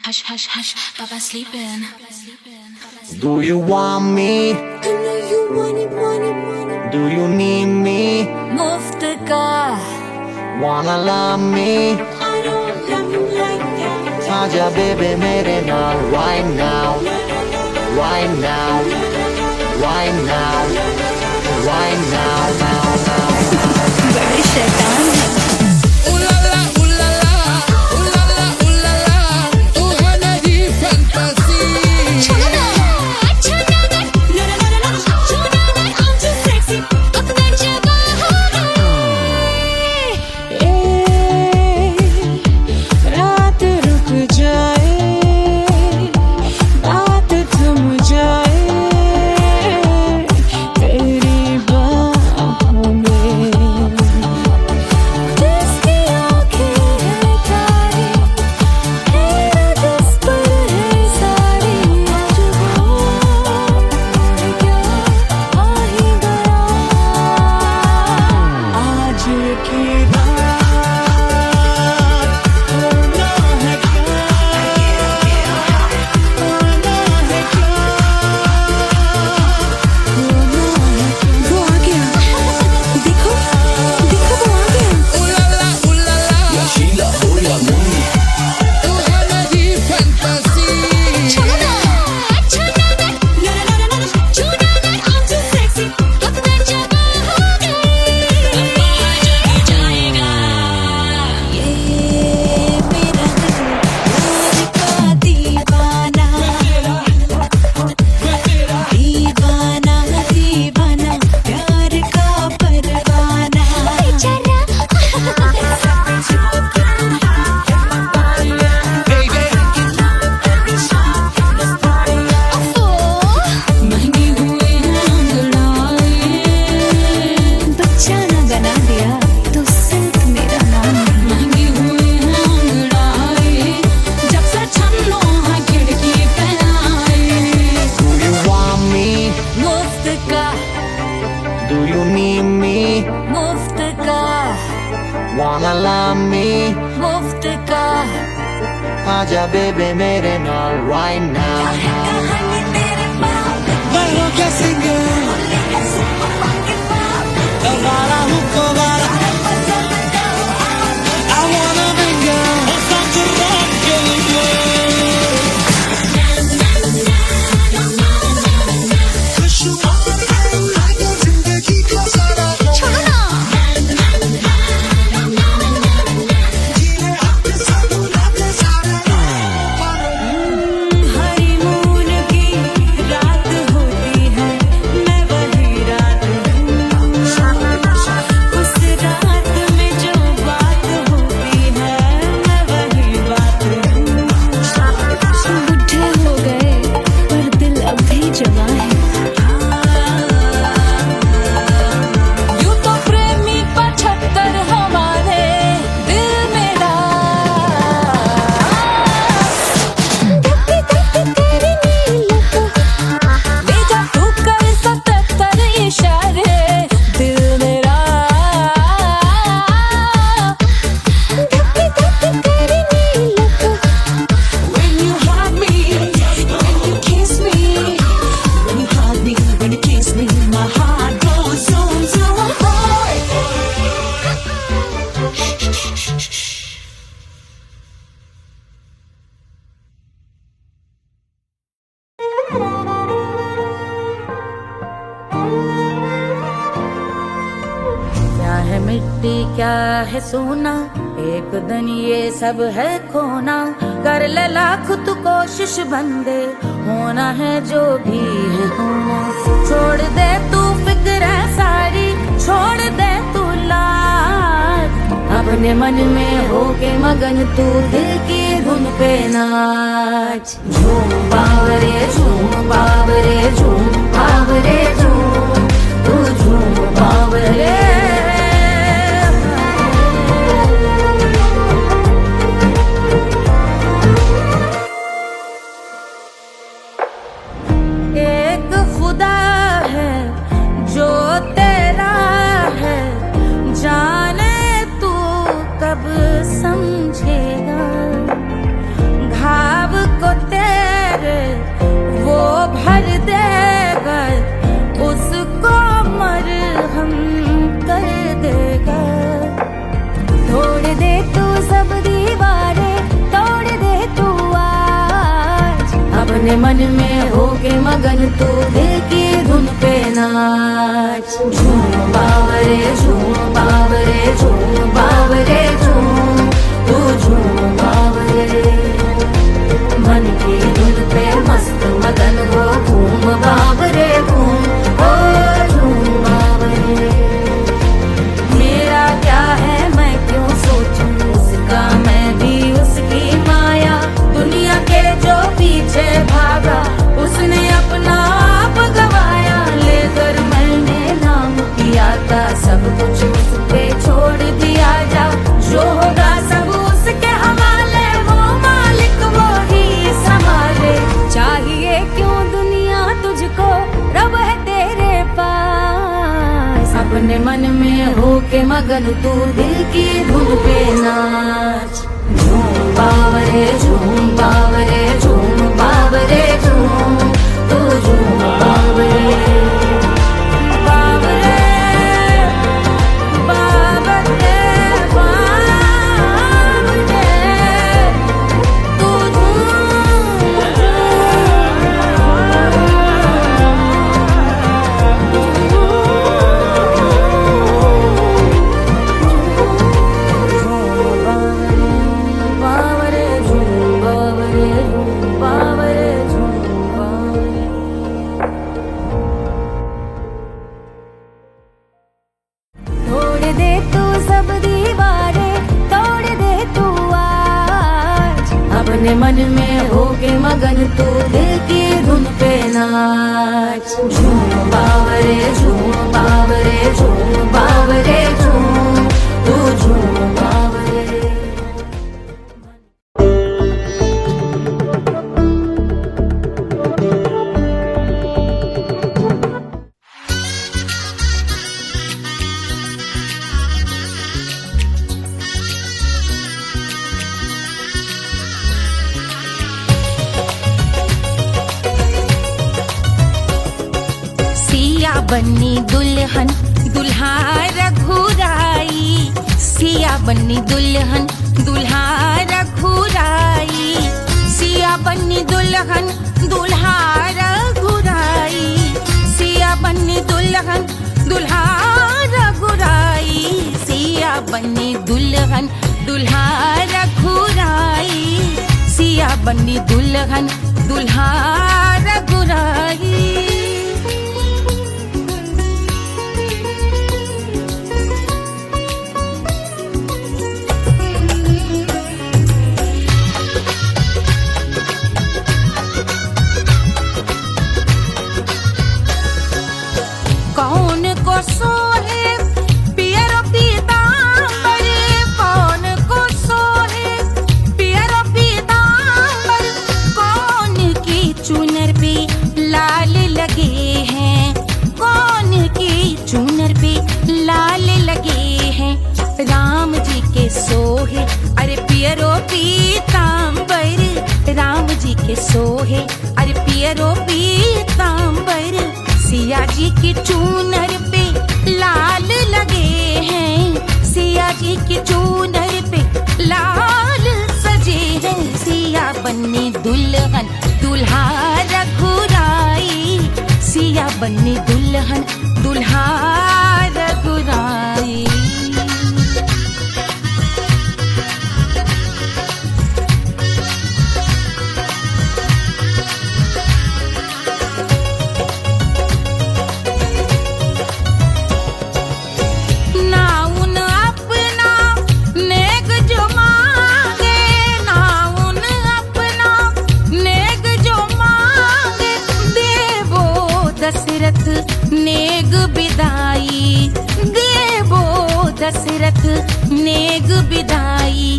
Hush, hush, hush, Baba sleeping. Do you want me? I know you want it, want it, want it. Do you need me? मुफ्त का Wanna love me? I don't love you like that. आजा baby मेरे नाल right now, right now, right now, right now, now, now. बड़े शैतान है। Do you need me? मुफ्त का Wanna love me? मुफ्त का आजा baby मेरे नाल right now. मैं हूँ क्या सिंगर? दोबारा हूँ दोबारा. I wanna mingle. और साथ rock के लिए. क्या है मिट्टी क्या है सोना, एक दिन ये सब है खोना। कर ले लाख तू कोशिश बंदे, होना है जो भी है होना। छोड़ दे तू फिक्र सारी, छोड़ दे तू लाज, अपने मन में होके मगन तू दिल की धुन पे नाच। झूम बावरे झूम बावरे झूम बावरे झूम, तू झूम बावरे। एक खुदा है जो तेरा है, जाने तू कब समझेगा। घाव अपने मन में होके मगन तू दिल की धुन पे नाच। झूम बावरे झूम बावरे झूम बावरे झूम, तू झूम बावरे। मन की धुन पे मस्त मगन हो घूम बावरे घूम, ओ झूम बावरे। मेरा क्या है मैं क्यों सोचूं उसका, मैं भी उसकी माया। दुनिया के जो पीछे भागा उसने अपना आप गवाया। लेकर मैंने नाम किया था सब कुछ उस पे छोड़ दिया जा। जो होगा सब उसके हवाले, वो मालिक वो ही संभाले। चाहिए क्यों दुनिया तुझको, रब है तेरे पास। अपने मन में होके मगन तू दिल की धुन पे नाच। झूम बावरे झूम बावरे झूम बावरे झूम, तू झूम बावरे। बावरे बावरे बावरे, तू बावरे झूम बावरे बावरे झूम बावरे। तोड़ दे तू सब दीवारें, तोड़ दे तू आज। अपने मन में होके मगन तू दिल की धुन पे नाच। झूम बावरे झूम बावरे झूम बावरे झूम, तू झूम बावरे। सिया बन्नी दुल्हन दुल्हा रघुराई। सिया बन्नी दुल्हन दुल्हा रघुराई। सिया बन्नी दुल्हन दुल्हा रघुराई। सिया बन्नी दुल्हन दुल्हा रघुराई। सिया बन्नी दुल्हन दुल्हा रघुराई। सिया बन्नी दुल्हन दुल्हा रघुराई। कौन को सोहे पियरो पीतांबर, कौन को सोहे पियरो पीतांबर। कौन की चुनर पे लाल लगे हैं, कौन की चुनर पे लाल लगे हैं। राम जी के सोहे अरे पियरो पीतांबर। राम जी के सोहे अरे पियरो पीतांबर। सिया जी की चूनर पे लाल लगे हैं। सिया जी की चूनर पे लाल सजे हैं। सिया बन्नी दुल्हन दुल्हा रघुराई। सिया बन्नी दुल्हन दुल्हा रघुराई। नेग बिदाई देवो दशरथ नेग बिदाई।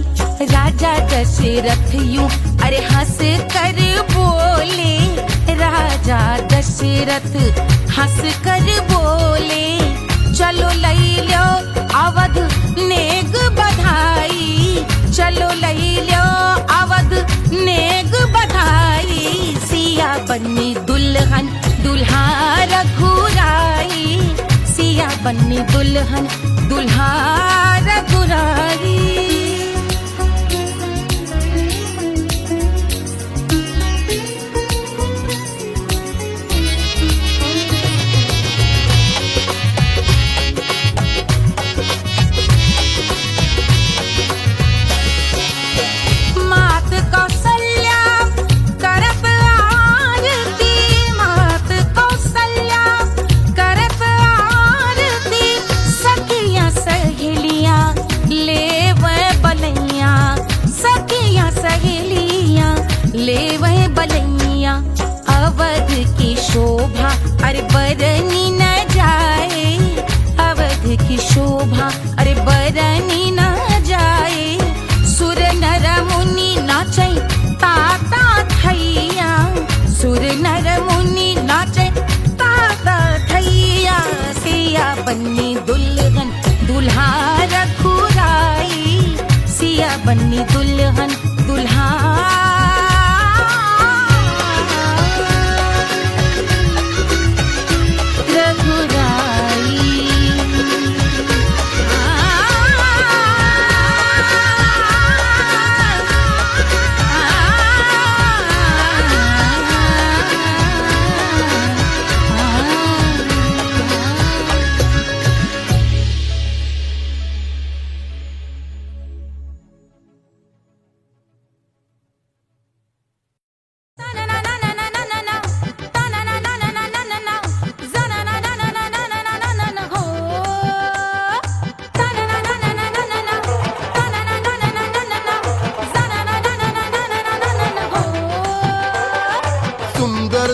राजा दशरथ यूं अरे हंस कर बोले। राजा दशरथ हंस कर बोले। चलो लई लो अवध नेग बधाई। चलो लई लो अवध नेग बधाई। सिया बन्नी दुल्हन दुल्हा रघुराई। सिया बन्नी दुल्हन दुल्हा रघुराई। ले वह बलैया अवध की शोभा, अरे बरनी न जाए अवध की शोभा, अरे बरनी न जाए। सुर नर मुनि नाचे ताता थैया, सुर नर मुनि नाचे ताता थैया। सिया बन्नी दुल्हन दुल्हा रघुराई, सिया बन्नी दुल्हन दुल्हा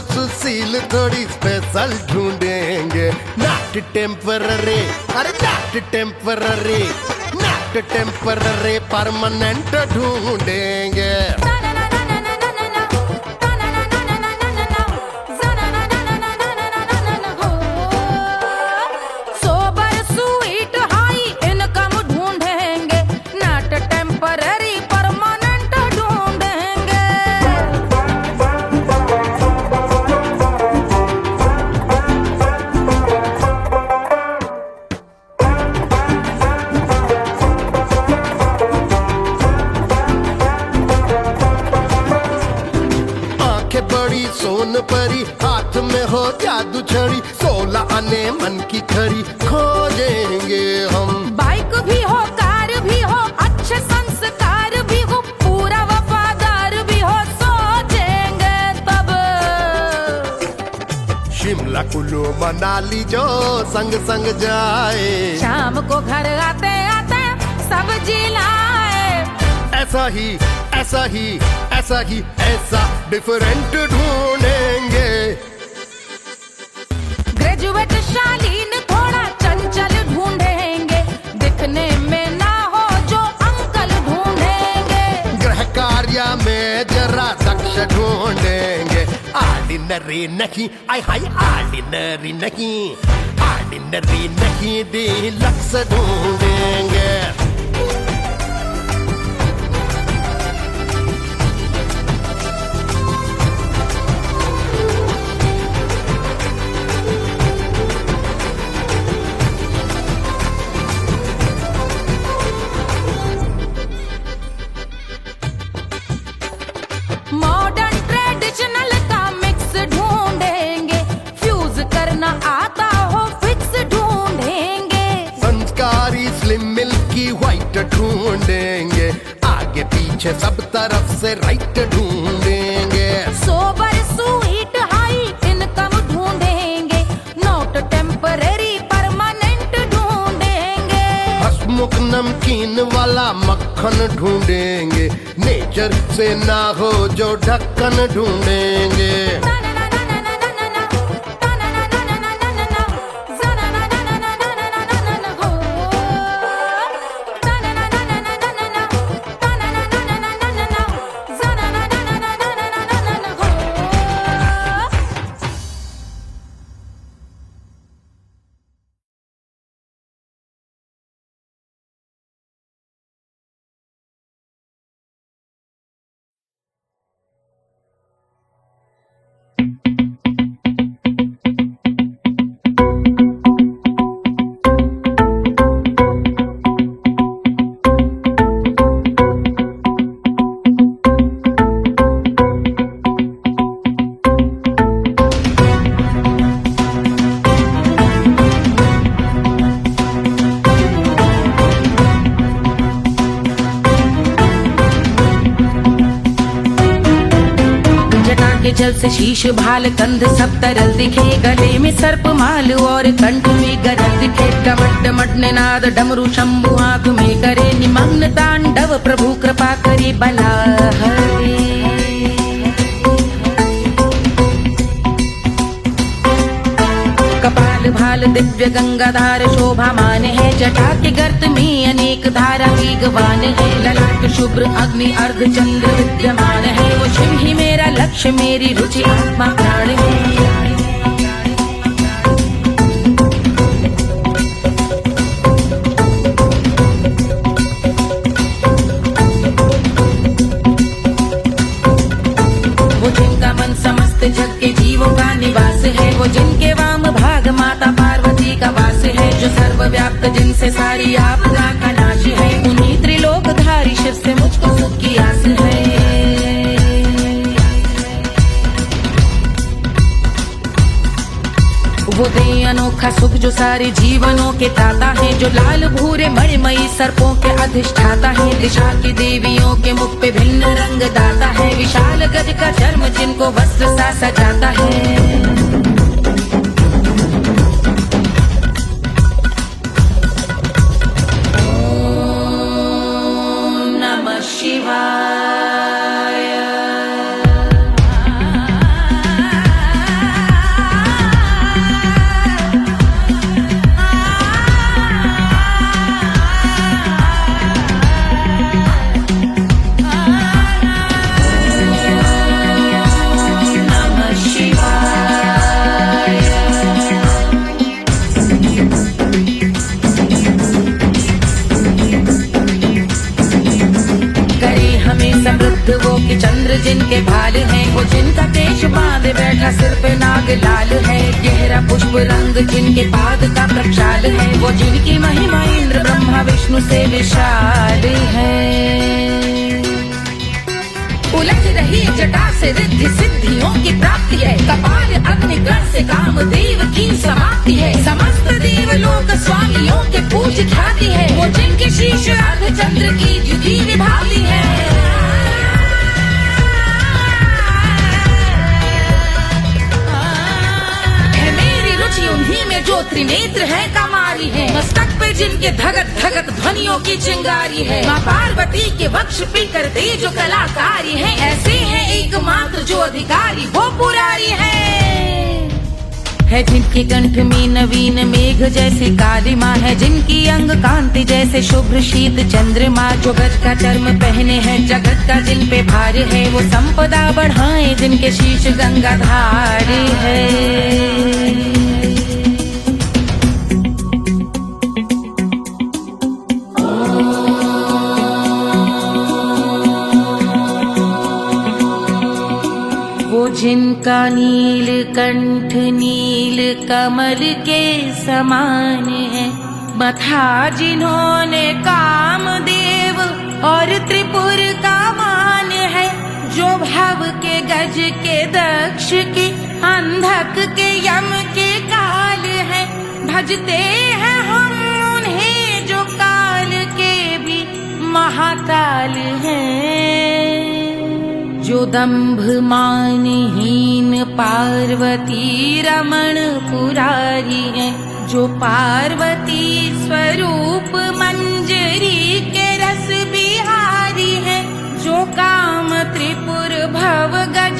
सुशील थोड़ी स्पेशल ढूंढेंगे, नॉट टेम्पररी, अरे not temporary, not temporary, permanent ढूंढेंगे। सोबर स्वीट हाई इनकम ढूंढेंगे, नॉट टेम्पररी परमानेंट ढूंढेंगे। बड़ी सोन परी, हाथ में हो जादू छड़ी, 16 आने मन की खरी खोजेंगे हम। बाइक भी हो कार भी हो, अच्छे संस्कार भी हो, पूरा वफादार भी हो, सोचेंगे तब। शिमला कुल्लू मनाली जो संग संग जाए, शाम को घर आते आते सब्जी लाए। ऐसा ही ऐसा ही ऐसा ही ऐसा डिफरेंट ढूंढेंगे। ग्रेजुएट शालीन थोड़ा चंचल ढूंढेंगे, दिखने में ना हो जो अंकल ढूंढेंगे। गृह कार्य में जरा दक्ष ढूंढेंगे, ऑर्डिनरी नहीं, आय हाय ऑर्डिनरी नहीं, ऑर्डिनरी नहीं, डीलक्स ढूंढेंगे। मॉडर्न ट्रेडिशनल का मिक्स ढूंढेंगे, फ्यूज करना आता हो फिक्स ढूंढेंगे। संस्कारी स्लिम मिल्की व्हाइट ढूंढेंगे, आगे पीछे सब तरफ से राइट ढूंढेंगे। सोबर स्वीट हाई इनकम ढूंढेंगे, नॉट टेम्पररी परमानेंट ढूंढेंगे। हंसमुख नमकीन वाला मक्खन ढूंढेंगे, नेचर से ना हो जो ढक्कन ढूंढेंगे। के जल से शीश भाल कंध सब तरल दिखे, गले में सर्प माल और कंठ में गरल दिखे। डमट डमट निनाद डमरू शंभु आंख में करे निमग्न तांडव, प्रभु कृपा करे बला हरे। बाल दिव्य गंगाधार शोभामान है, जटा के गर्त में अनेक धारा वेगवान है, ललाट शुभ्र अग्नि अर्ध चंद्र विद्यमान है, वो शिव ही मेरा लक्ष्य मेरी रुचि आत्मा प्राण है। समस्त जग के जीवों का निवास है, वो जिनके वाम भाग माता पार्वती का वास है, जो सर्वव्याप्त जिनसे सारी आपदा का नाश है, उन्हीं त्रिलोकधारी शिव से मुझको सुख की आस है। वो दे अनोखा सुख जो सारे जीवनों के दाता है, जो लाल भूरे मणिमयी सर्पों के अधिष्ठाता है, दिशा की देवियों के मुख पे भिन्न रंग दाता है, विशाल गज का चर्म जिनको वस्त्र सा सजाता है। ओम नमः शिवाय। वो कि चंद्र जिनके भाल हैं, वो जिनका केश बांधे बैठा सिर पे नाग लाल है, गहरा पुष्प रंग जिनके पाद का प्रक्षाल है, वो जिनकी महिमा इंद्र ब्रह्मा विष्णु से विशाल है। उलझ रही जटा से रिद्धि सिद्धियों की प्राप्ति है, कपाल अग्निगण से कामदेव की समाप्ति है, समस्त देवलोक स्वामियों के पूज ख्याति है, वो जिनके शीश अर्ध चंद्र की जुदी विभाती है। उन्हीं में जो त्रिनेत्र है कमारी है, मस्तक पे जिनके धगत धगत ध्वनियों की चिंगारी है, माँ पार्वती के वक्ष पे करते जो कलाकारी है, ऐसे हैं एकमात्र जो अधिकारी वो पुरारी है जिनके कंठ में नवीन मेघ जैसे काली माँ है, जिनकी अंग कांति जैसे शुभ्र शीत चंद्रमा, जो गज का चर्म पहने हैं जगत का जिन पे भार है, वो संपदा बढ़ाए जिनके शीश गंगाधार है। जिनका नील कंठ नील कमल के समान है, मथा जिन्होंने कामदेव और त्रिपुर का मान है, जो भव के गज के दक्ष के अंधक के यम के काल है, भजते हैं हम उन्हें जो काल के भी महाकाल हैं, जो दंभ मानहीन पार्वती रमण पुरारी है, जो पार्वती स्वरूप मंजरी के रस बिहारी है, जो काम त्रिपुर भव गज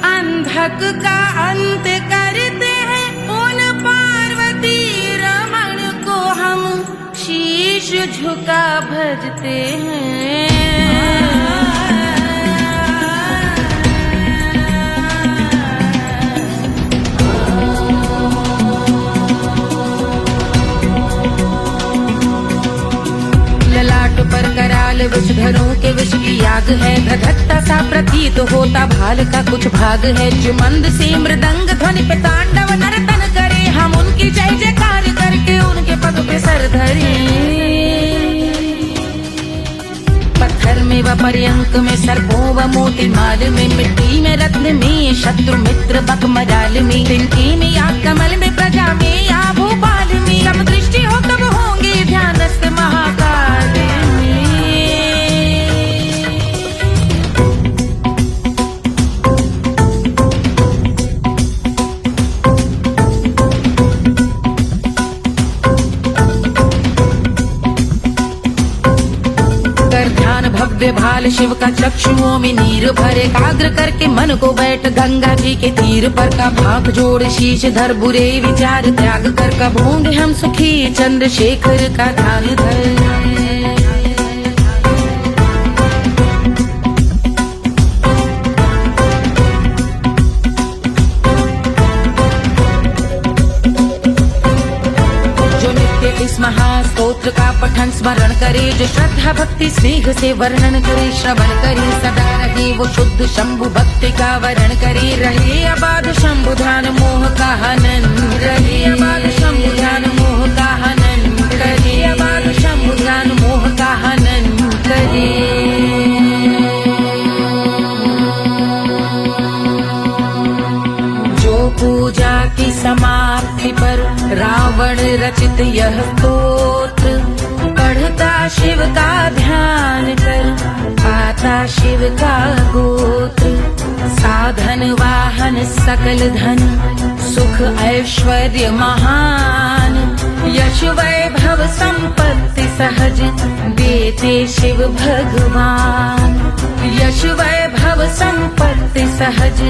अंधक का अंत करते हैं, उन पार्वती रमण को हम शीश झुका भजते हैं। पर कराल विषधरों के विष की आग है, धधकता सा प्रतीत होता भाल का कुछ भाग है, जो मंद से मृदंग ध्वनि पे तांडव नर्तन करे, हम उनकी जय जयकार करके उनके पद पे सर धरे। पत्थर में व पर्यंक में सर्पों व मोती माल में, मिट्टी में रत्न में शत्रु मित्र बक मजाल में, तिनके में या कमल में प्रजा में या भोपाल में, जब दृष्टि हो तब होंगे ध्यानस्थ महाकाल में। भव्य भाल शिव का चक्षुओं में नीर भरे, एकाग्र करके मन को बैठ गंगा जी के तीर पर का भाग जोड़ शीश धर, बुरे विचार त्याग कर कब होंगे हम सुखी, चंद्रशेखर का ध्यान धर। इस महास्तोत्र का पठन स्मरण करे, जो श्रद्धा भक्ति स्नेह से वर्णन करे, श्रवण करे सदा रहे वो शुद्ध शंभु भक्ति का वर्ण करे, रहे अबाध शंभु ध्यान मोह का हनन, रहे अबाध शंभु ध्यान मोह का हनन करे, अबाध शंभु ध्यान मोह का हनन करे। पूजा की समाप्ति पर रावण रचित यह स्तोत्र, पढ़ता शिव का ध्यान कर पाता शिव का गोत्र, साधन वाहन सकल धन सुख ऐश्वर्य महान, यश वैभव संपत्ति सहज देते शिव भगवान, यश वैभव संपत्ति सहज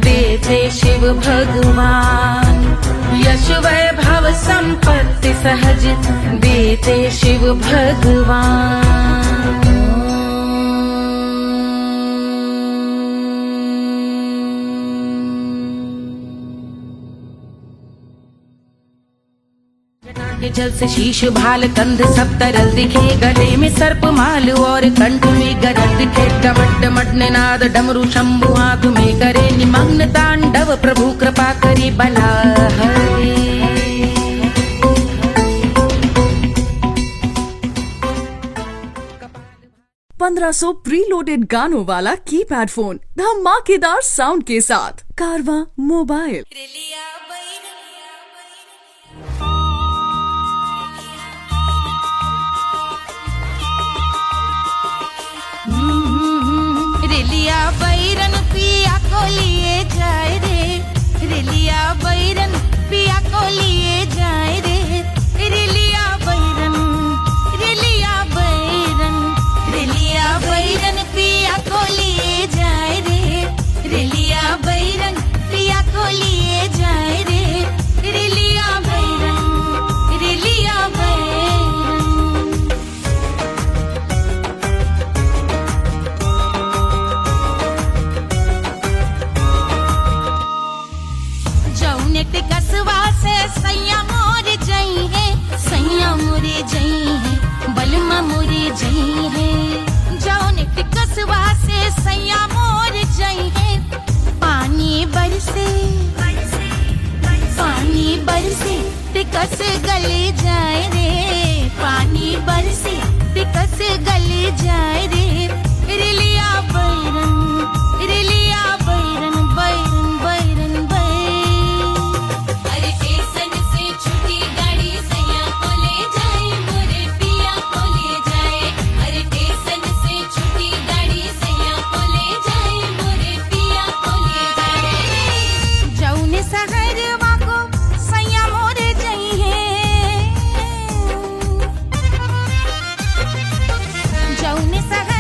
देते शिव भगवान, यश वैभव संपत्ति सहज देते शिव भगवान। के जल से शीश भाल कंध सब तरल दिखे, गले में सर्प माल और कंठ में गरल दिखे, डमट डमट निनाद डमरू शंभु हाथ में करे, निमग्न तांडव प्रभु कृपा करे बला हरे। 1500 प्रीलोडेड गानों वाला कीपैड फोन धमाकेदार साउंड के साथ कारवा मोबाइल। रेलिया बैरन पिया को लिए जाए रे, रेलिया बैरन पिया को लिए जाए रे, रेलिया बैरन, रेलिया बैरन, रेलिया बैरन पिया को लिए जाए रे, रेलिया बैरन पिया को लिए जाए रे, रेलिया बैरन, रेलिया बैरन। कसवा से सैया मोरे जई है, सैया मोरे जई है, बलमा मोरे जई है, जौन कसवा से सैया मोरे जई है, पानी बरसे, पानी बरसे तिकस गले जाए रे, पानी बरसे तिकस गले जाए रे, रेलिया बैरन, रेलिया बैरन, बैरन बैरन बैरन। जौने सहर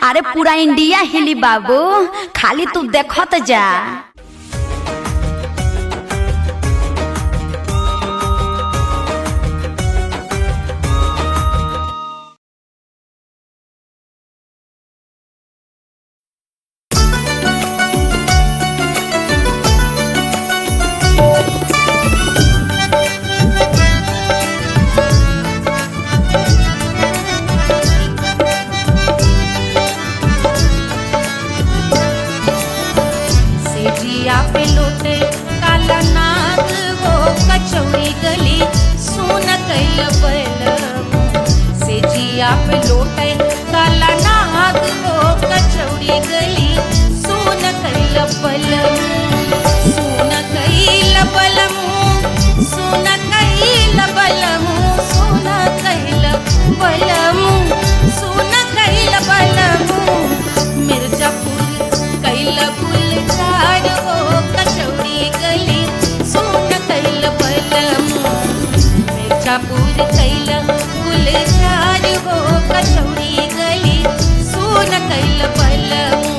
अरे पूरा इंडिया हिली बाबू, खाली तू देखत जा। जिया पे लोटे काला नाग हो कचौड़ी गली सोन कैल बलमू से जिया पे लोटे काला नाग हो कचौड़ी गली सोन कैल बलमू सोन कैल बलमू सोन कैल बलमू सोन कैल बलमू सोन कैल बलमू मिर्जापुर कैल गुलजार हो कचौड़ी गली सोन कैल बलमू मिर्जापुर कैल गुलजार हो कचौड़ी गली सोन कैल बलमू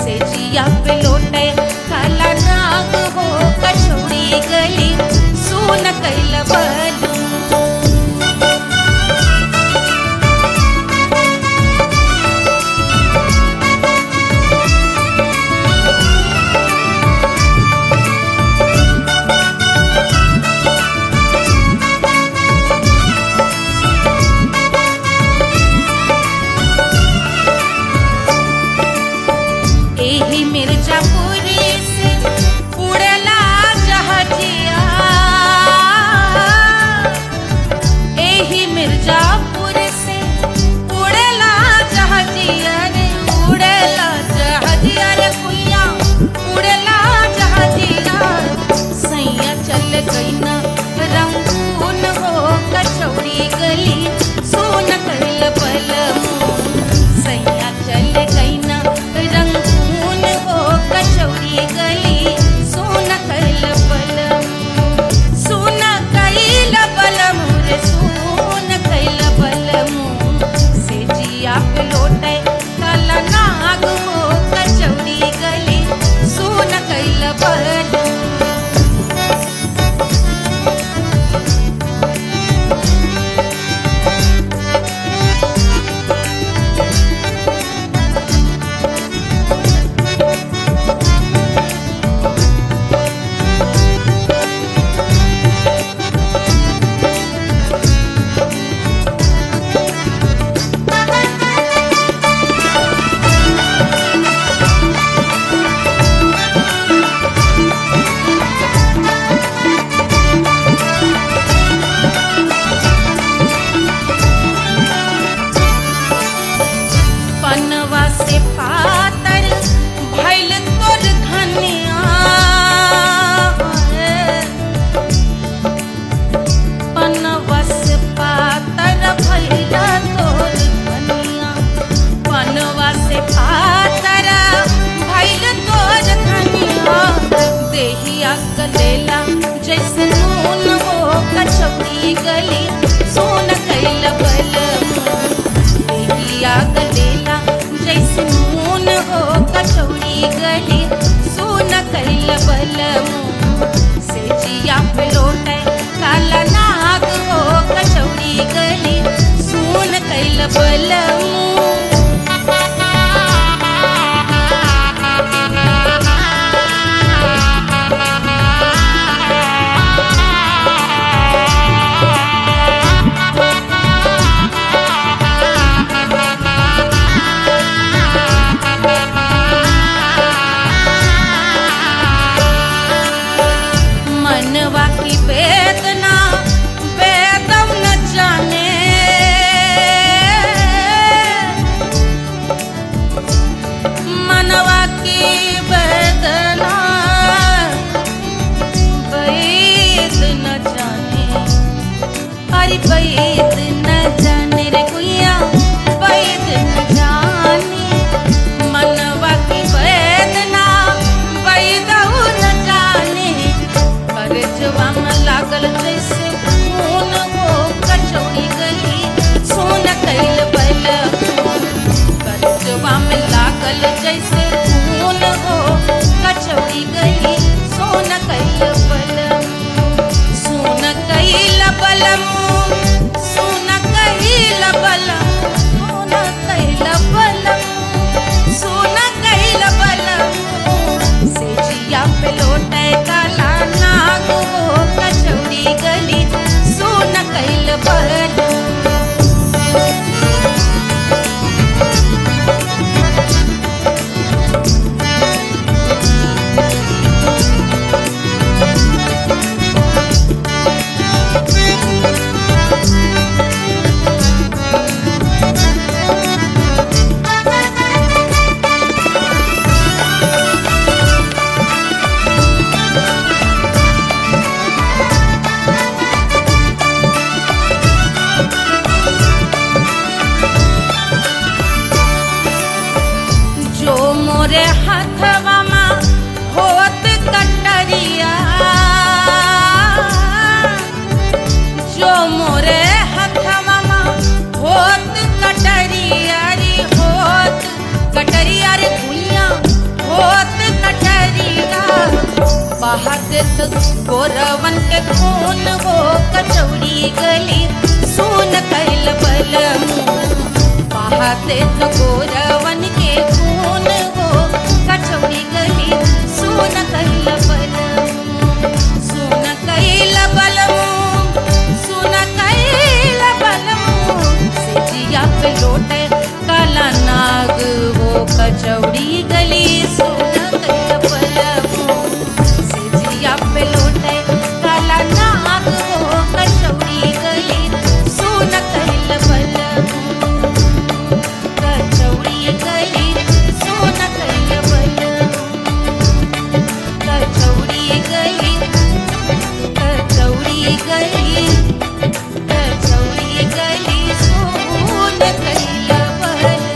से जिया पे लोटे काला नाग हो कचौड़ी गली सोन कैल बलमू। एही मिर्जापुर से उड़ला जहाजिया, एही मिर्जापुर से उड़ला जहाजिया रे उड़ला जहाजिया रे कुइया उड़ला जहाजिया सैया चल गई ना रंगून हो कचौड़ी गली सोन कैल बलमू सैया चल गई ना रंगून हो कचौड़ी गली सोन कैल बलमू सोन कैल बलमू रे सोन कैल बलमू से जिया पे लोटे काला नाग हो कचौड़ी गली सोन कैल बलमू। पनवा से पातर भैल तोर धनिया पनवा से पातर भैल तोर धनिया पनवा से पातर भैल तोर धनिया देहिया गलेला जैसे नून हो कचौड़ी गली सोन कैल बलमू देहिया गलेला जैसे नून हो कचौड़ी गली सोन कैल बलमू से जिया पे लोटे काला नाग हो कचौड़ी गली सोन कैल बलमू। मनवा की वेदना वेदम न जाने मनवा की वेदना वैद न जाने अरे वैद न जाने रे गुइया वैद न जाने मनवा की वेदना वैद न जाने जवा में लागल जैसे खून हो कचौड़ी गली सोन कैल बलमू बलम सुन कैल बलम सुन कैल बलम सुन कैल बलम सुन कैल बलम से जिया पे लोटे काला नाग हो कचौड़ी गली सुन कैल बलम जो मोरे हथवा में होत कटरिया जो मोरे हथवा में होत कटरिया रे होत कटरिया रे भुइया होत कटरिया बहात गोरवन के खून वो कचौड़ी गली सुन कैल बलम बहाते तो गोरवन के खून वो कचौड़ी गली सुन कैल बलम सुन कैल बलम सुन कैल बलम से जिया पे लोटे काला नाग वो कचौड़ी गली सुन कैल बलम से जिया पे लोटे काला नाग वो कचौड़ी गली सुन कैल बलम कचौड़ी गली सुन कैल बलम कचौड़ी गली कचौड़ी गली कचौड़ी गली सुन कैल बलम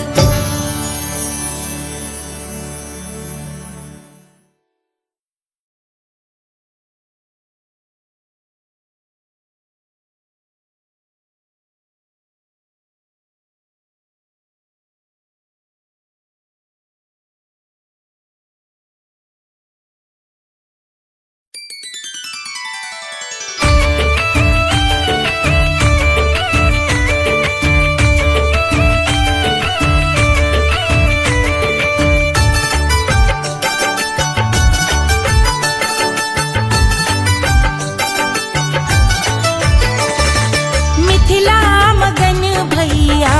मिथिला मगन भैया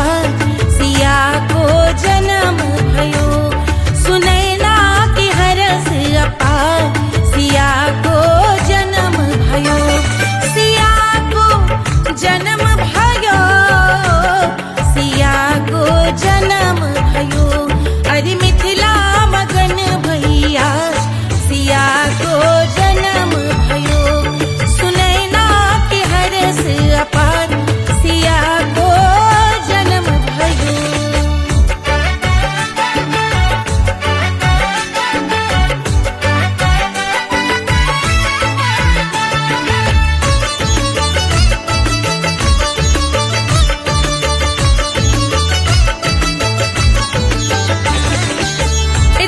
सिया को जन्म भयो सुनैना की हरस अपार सिया को जन्म भयो सिया को जन्म भयो सिया को जन्म भयो अरे मिथिला मगन भैया सिया को जन्म भयो सुनैना की हरस अपार सिया को जन्म भयो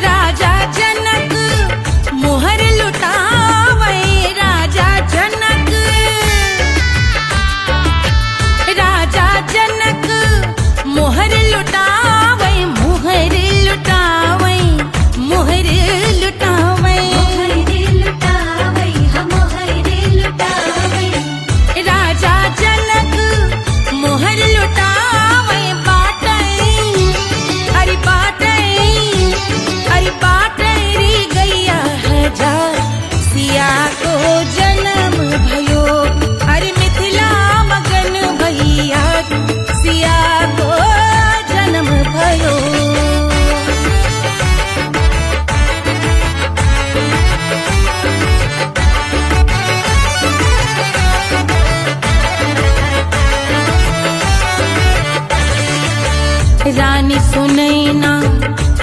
राजा जनक मोहर लुटावे राजा जनक राजा जनक मोहर लुटावे मोहर लुटावे मोहर लुटावे लुटावे हम मोहरे लुटावे राजा जनक मोहर लुटावे बाटे अरे बाटे अरे बाटे रे गैया हजार सिया को जन्म भयो अरे मिथिला मगन भैया सिया को जन्म भयो रानी सुनैना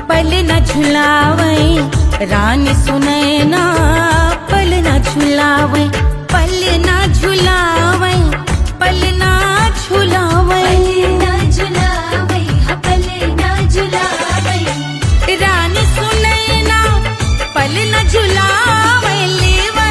पल न झुलावे रानी सुनैना पल न झुलावे पल न झुलावे पल न झुलावे ना झुलावे हपल ना झुलावे रानी सुनैना पल न झुलावे लेवे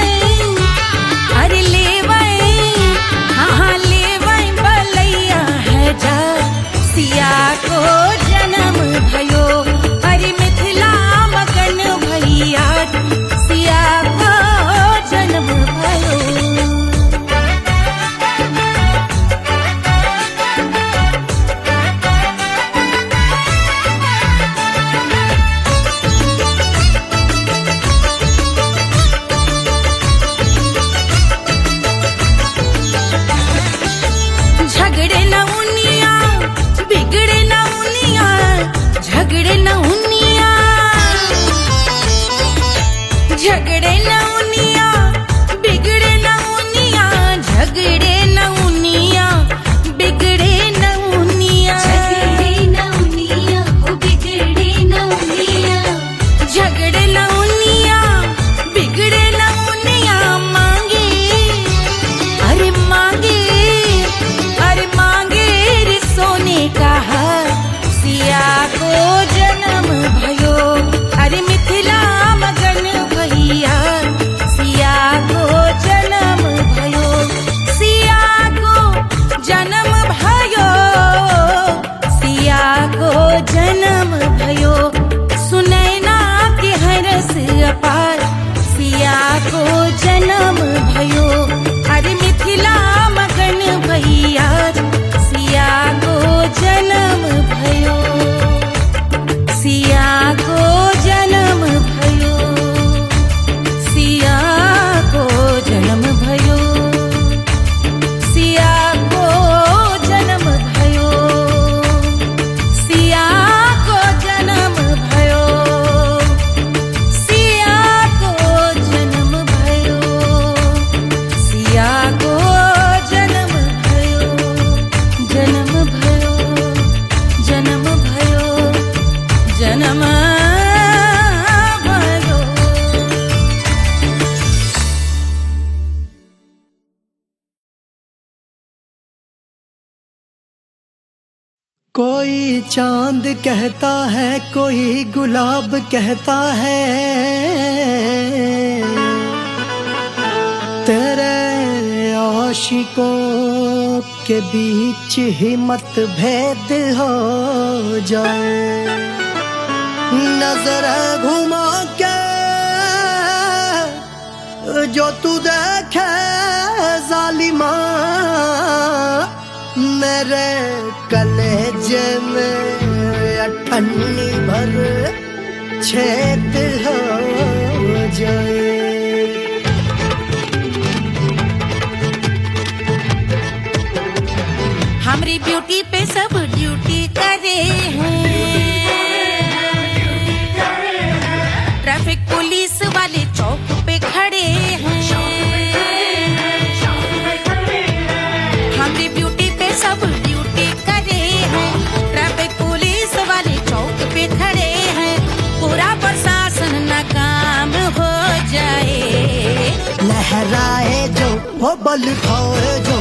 कोई चांद कहता है, कोई गुलाब कहता है, तेरे आशिकों के बीच ही मतभेद हो जाए। नजर घुमा के जो तू देखे जालिमा, मेरे कलेजे में अठन्नी भर छेद हो जाए। हमारी ब्यूटी पे सब ड्यूटी करे हैं, ट्रैफिक पुलिस वाले चौक पे खड़े हैं। हमारी ब्यूटी पे सब ड्यूटी करे हैं, ट्रैफिक पुलिस वाले चौक पे खड़े हैं। पूरा प्रशासन नाकाम हो जाए। लहराए जो वो बल खाए जो,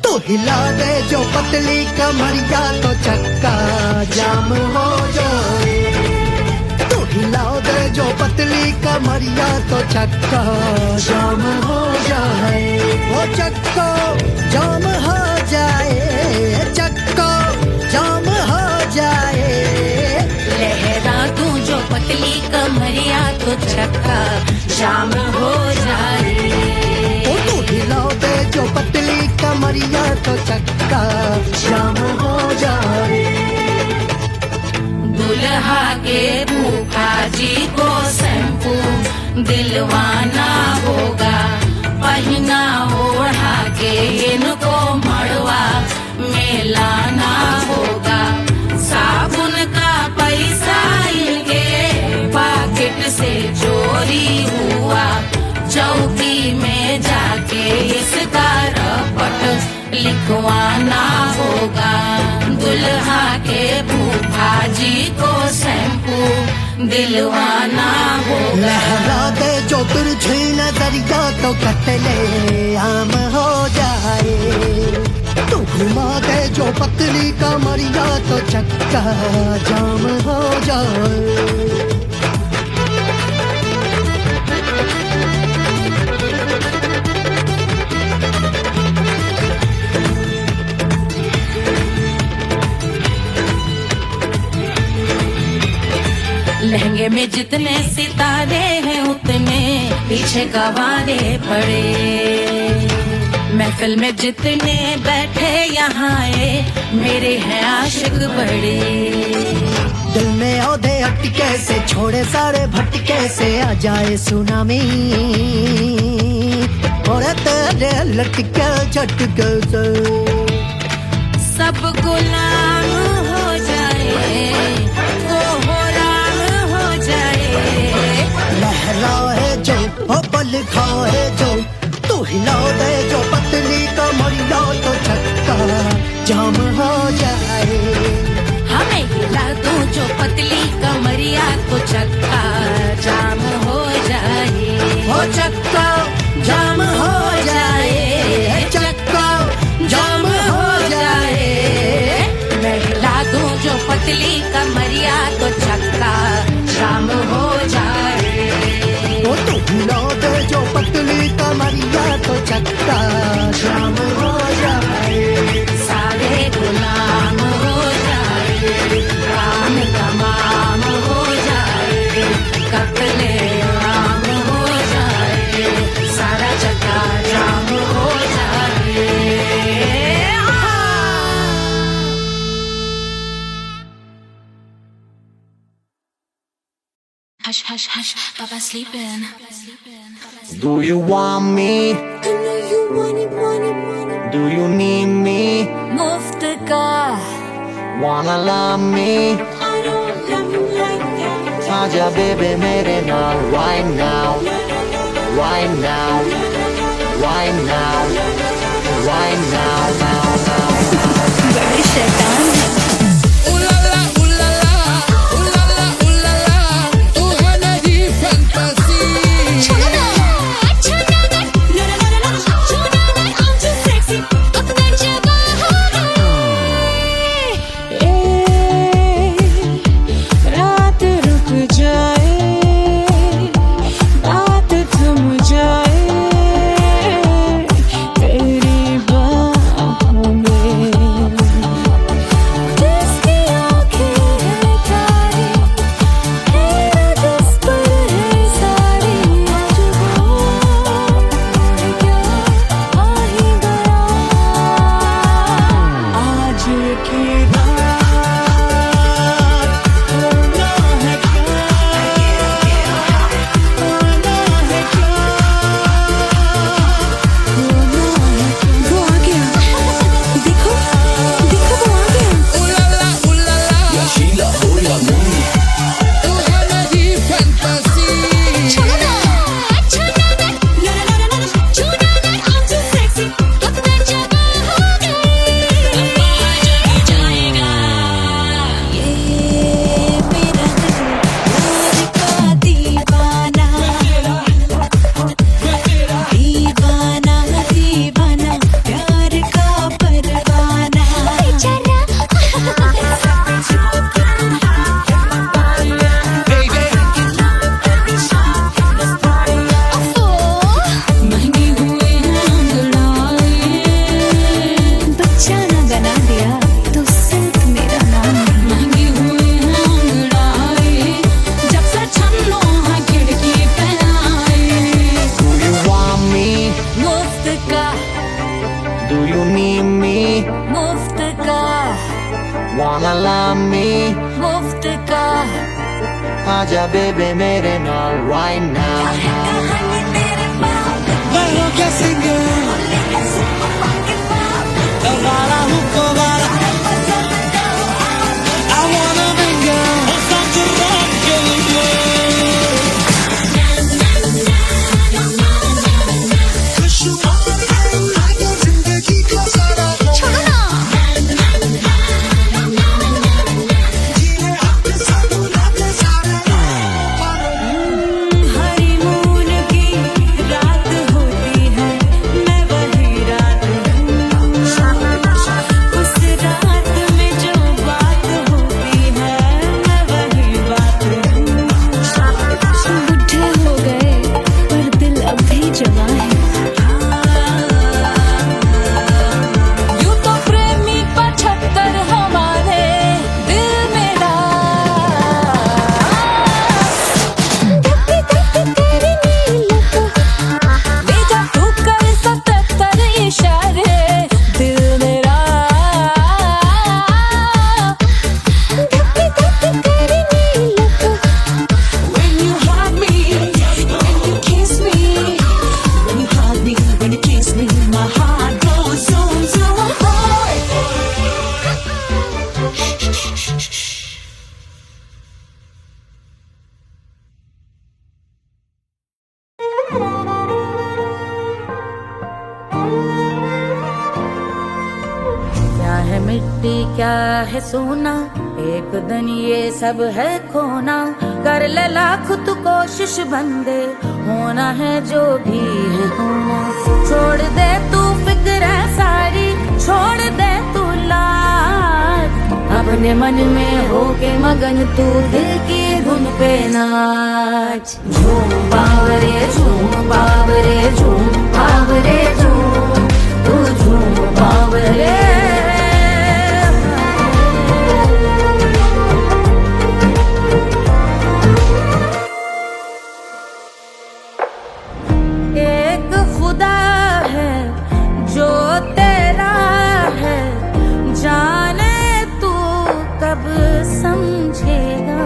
तो हिला दे जो पतली कमरिया, तो चक्का जाम हो जाए। तो हिला दे जो पतली कमरिया, तो चक्का जाम हो जाए। वो चक्का जाम हो जाए, चक्का जाम हो जाए। लहरा तू जो पतली कमरिया, तो चक्का जाम हो जाए। ओ तो हिलाओ दे जो पतली कमरिया, तो चक्का जाम हो जाए। दुल्हा के फूफा जी को शैम्पू दिलवाना होगा, पहना ओढ़ा के इनको मड़वा में लाना होगा। साबुन का पैसा इनके पॉकेट से चोरी हुआ, चौकी में जाके इसका रपट लिखवाना होगा। दुल्हा के फूफा जी को शैम्पू दिलवाना होगा। लहरा दे जो तिरछी नजरिया, तो कतले आम हो जाए। तू घुमा दे जो पतली कमरिया, तो चक्का जाम हो जाए। लहंगे में जितने सितारे हैं, उतने पीछे गवारे पड़े। महफिल में जितने बैठे यहाँ आए, मेरे हैं आशिक बड़े। दिल में औधे अटके से, छोड़े सारे भटके से, आ जाए सुनामी और तेरे लटके झटके से सब गुलाम हो जाए, वो हो राम हो जाए। लहराए जो ओ बल खाए जो, तू हिलाओ दे जो पतली कमरिया, तो चक्का जाम हो जाए। हमें हिला दो जो पतली कमरिया, तो चक्का जाम हो जाए। ओ चक्का जाम हो जाए, चक्का जाम हो जाए। मैं हिला दूं जो पतली कमरिया, तो चक्का जाम हो जाए। ओ तू हिलाओ दे जो पतली कमरिया, तो चक्का जाम हो जाए। सारे गुलाम हो जाए, काम तमाम हो जाए, कत्ले आम हो जाए, सारा चक्का जाम हो जाए। Hush, hush, hush, Papa sleeping. Do you want me? Do you need me? मुफ्त का Wanna love me? आजा बेबे मेरे नाल right now, right now, right now, right now, now, now. बड़े शैतान है। मुफ्त का Do you need me? मुफ्त का Wanna love me? मुफ्त का आजा बेबे मेरे नाल right now. कहानी तेरे बाप मैं हो क्या सिंगर वाला हूँ को वाला I wanna be girl such a rock जिंदगी का सारा हनीमून की रात होती है मैं वही रात हूँ उस रात में जो बात होती है मैं वही बात हूँ बुढ़े हो गए पर दिल अब भी जवा है यूं तो प्रेमी 75 हमारे दिल मेरा बेजा तू कर 77 इशारे दिल मेरा When you hug me, when you kiss me, when you hug me, when you kiss me, my heart goes zoom zoom. क्या है मिट्टी क्या है सोना एक दिन ये सब है खोना कर ले लाख तू कोशिश बंदे होना है जो भी है होना छोड़ दे तू फिक्र सारी छोड़ दे तू लाज अपने मन में होके मगन तू दिल की धुन पे नाच झूम बावरे झूम बावरे झूम बावरे झूम तू झूम बावरे एक खुदा है जो तेरा है जाने तू कब समझेगा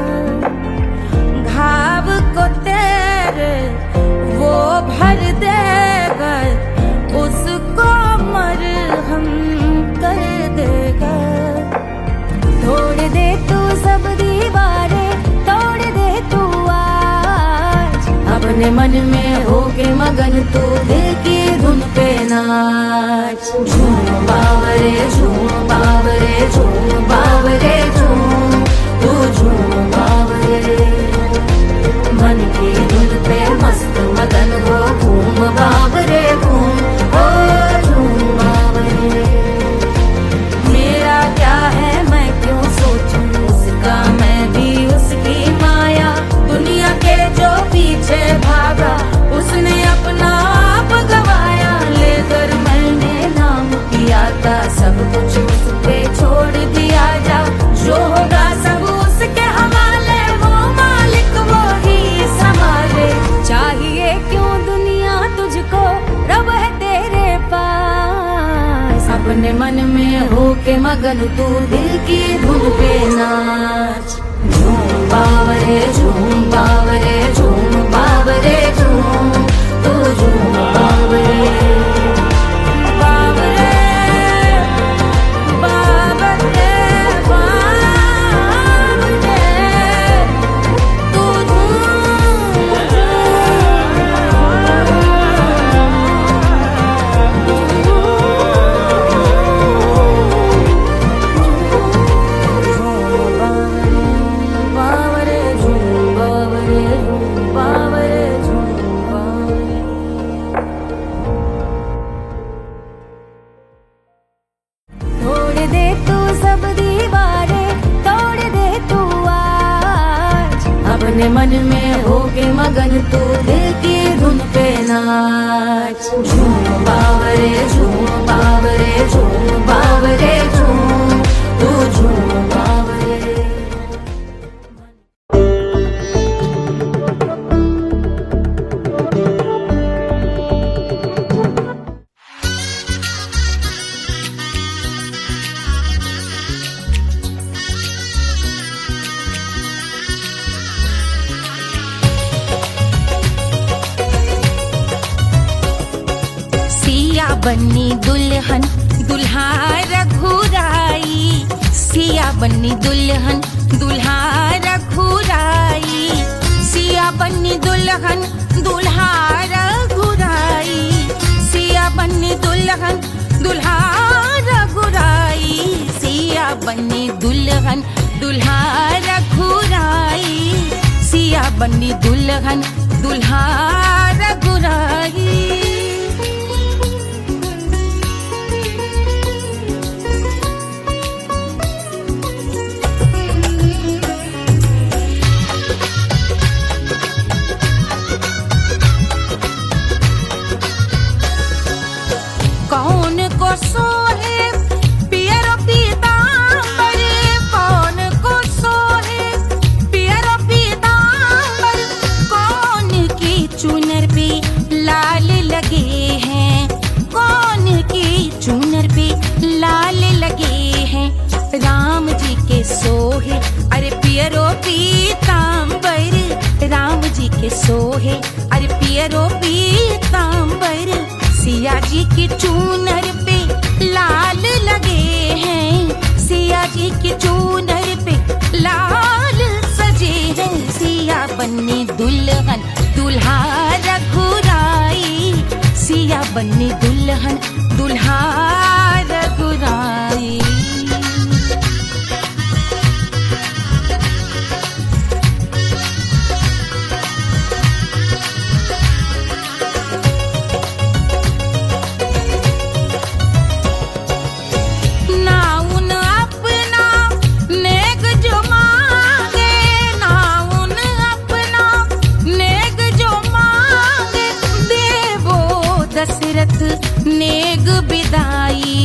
घाव को तेरे वो भर देगा उसको मरहम कर देगा तोड़ दे तू सब दीवारें तोड़ दे तू आज अपने मन में होके मगन तू दिल की धुन पे नाच झूम बावरे झूम बावरे झूम बावरे झूम तू झूम बावरे मन की धुन पे मस्त मगन हो घूम बावरे घूम ओ झूम बावरे मेरा क्या है मैं क्यों सोचूं उसका मैं भी उसकी माया दुनिया के जो पीछे भागा उसने अपना आप गवाया लेकर मैंने नाम किया था सब कुछ उस पे छोड़ दिया जा जो होगा सब उसके हवाले वो मालिक वो ही संभाले चाहिए क्यों दुनिया तुझको रब है तेरे पास अपने मन में होके मगन तू दिल की धुन पे नाच झूम बावरे झूम बावरे झूम बावरे झूम तू झूम बावरे बावरे बावरे बावरे तू बावरे झूम बावरे बावरे झूम बावरे तोड़ दे तू सब दीवारें तोड़ दे तू आज अपने मन में होके मगन तू दिल की धुन पे नाच झूम बावरे झूम बावरे झूम बावरे झूम तू झूम बावरे सिया बन्नी दुल्हन दुल्हा रघुराई, सिया बन्नी दुल्हन दुल्हा रघुराई, सिया बन्नी दुल्हन दुल्हा रघुराई, सिया बन्नी दुल्हन दुल्हा रघुराई, सिया बन्नी दुल्हन दुल्हा रघुराई, सिया बन्नी दुल्हन दुल्हा रघुराई। कौन को सोहे पियरो पीतांबर, कौन को सोहे पियरो पीतांबर, कौन की चुनर पे लाल लगे हैं, कौन की चुनर पे लाल लगे हैं, राम जी के सोहे अरे पियरो पीतांबर, राम जी के सोहे अरे पियरो पीतांबर, सिया जी की चूनर पे लाल लगे हैं, सिया जी की चूनर पे लाल सजे हैं, सिया बन्नी दुल्हन दुल्हा रघुराई, सिया बन्नी दुल्हन दुल्हा रघुराई। नेग बिदाई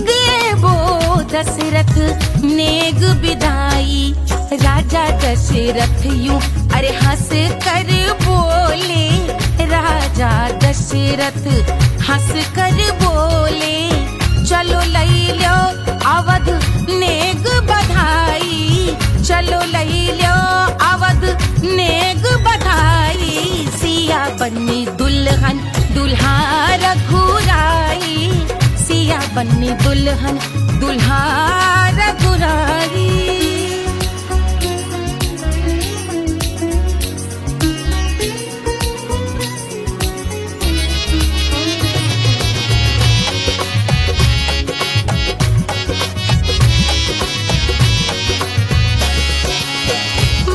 देवो दशरथ नेग बिदाई, राजा दशरथ यूं अरे हंस कर बोले, राजा दशरथ हंस कर बोले, चलो लई लो अवध नेग बधाई, चलो लई लो अवध नेग बधाई, सिया बन्नी दुल्हन दुल्हा रघुराई, सिया बन्नी दुल्हन दुल्हा रघुराई।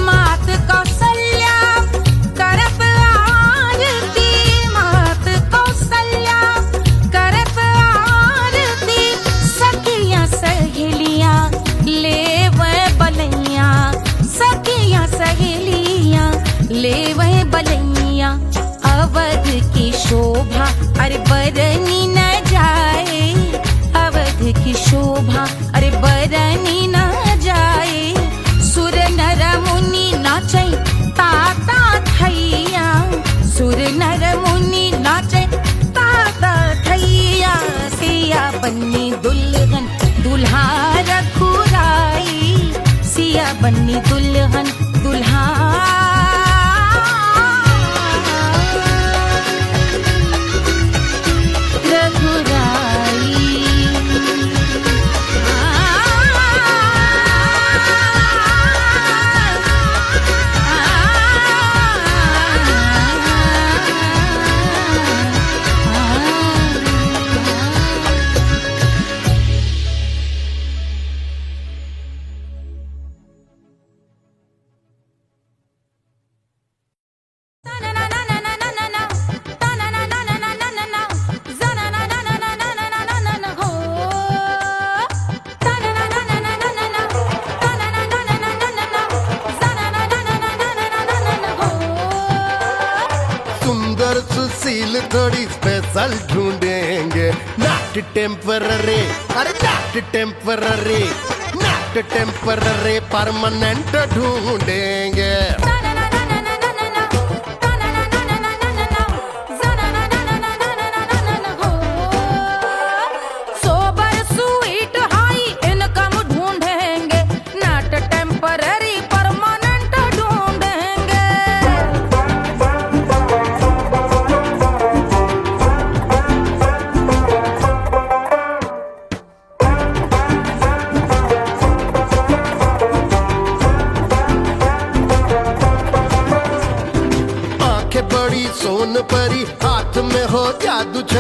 मात कौशल्या करत आरती, मात कौशल्या करत आरती, सखियां सहेलियां लेवे बलैया, सखियां सहेलियां लेवे बलैया, अवध की शोभा अरे बरनी न जाए, अवध की शोभा अरे बरनी न जाए, सुर नर मुनि नाचे ताता थैया, सुर नर मुनि नाचे ताता थैया, सिया बन्नी दुल्हन दुल्हा रघुराई, सिया बन्नी दुल्हन दुल्हा रघुराई। सुशील थोड़ी स्पेशल ढूंढेंगे, नॉट टेम्पररी अरे not temporary, not temporary permanent ढूंढेंगे। सोबर स्वीट हाई इनकम ढूंढेंगे, नॉट टेम्पररी परमानेंट ढूंढेंगे।